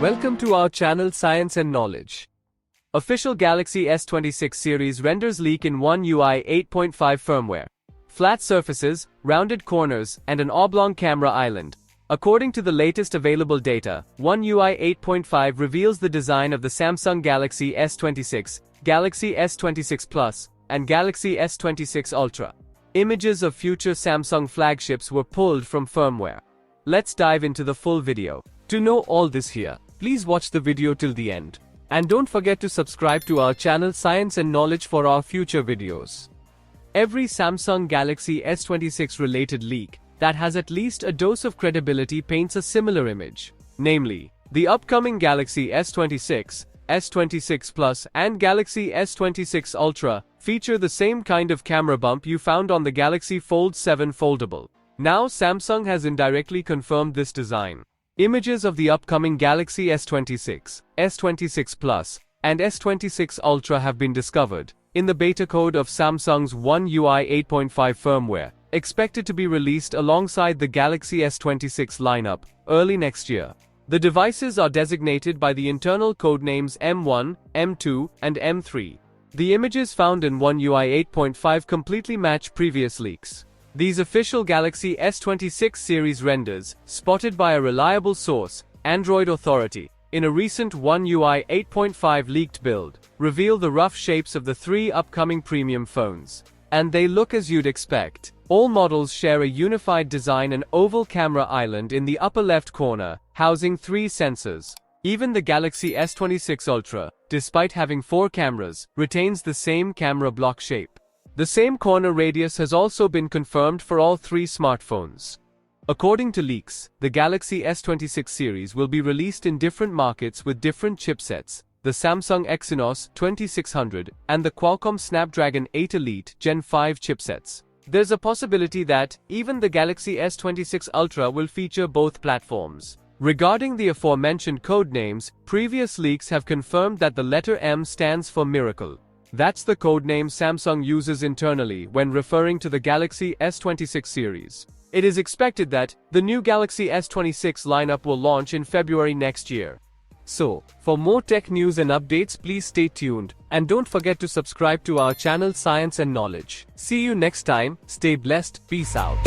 Welcome to our channel Science and Knowledge. Official Galaxy S26 series renders leak in One UI 8.5 firmware. Flat surfaces, rounded corners, and an oblong camera island. According to the latest available data, One UI 8.5 reveals the design of the Samsung Galaxy S26, Galaxy S26 Plus, and Galaxy S26 Ultra. Images of future Samsung flagships were pulled from firmware. Let's dive into the full video. To know all this here, please watch the video till the end. And don't forget to subscribe to our channel Science and Knowledge for our future videos. Every Samsung Galaxy S26 related leak that has at least a dose of credibility paints a similar image. Namely, the upcoming Galaxy S26, S26 Plus and Galaxy S26 Ultra feature the same kind of camera bump you found on the Galaxy Fold 7 foldable. Now Samsung has indirectly confirmed this design. Images of the upcoming Galaxy S26, S26 Plus, and S26 Ultra have been discovered in the beta code of Samsung's One UI 8.5 firmware, expected to be released alongside the Galaxy S26 lineup early next year. The devices are designated by the internal codenames M1, M2, and M3. The images found in One UI 8.5 completely match previous leaks. These official Galaxy S26 series renders, spotted by a reliable source, Android Authority, in a recent One UI 8.5 leaked build, reveal the rough shapes of the three upcoming premium phones. And they look as you'd expect. All models share a unified design, an oval camera island in the upper left corner, housing three sensors. Even the Galaxy S26 Ultra, despite having four cameras, retains the same camera block shape. The same corner radius has also been confirmed for all three smartphones. According to leaks, the Galaxy S26 series will be released in different markets with different chipsets, the Samsung Exynos 2600 and the Qualcomm Snapdragon 8 Elite Gen 5 chipsets. There's a possibility that even the Galaxy S26 Ultra will feature both platforms. Regarding the aforementioned codenames, previous leaks have confirmed that the letter M stands for Miracle. That's the codename Samsung uses internally when referring to the Galaxy S26 series. It is expected that the new Galaxy S26 lineup will launch in February next year. So, for more tech news and updates, please stay tuned, and don't forget to subscribe to our channel Science and Knowledge. See you next time, stay blessed, peace out.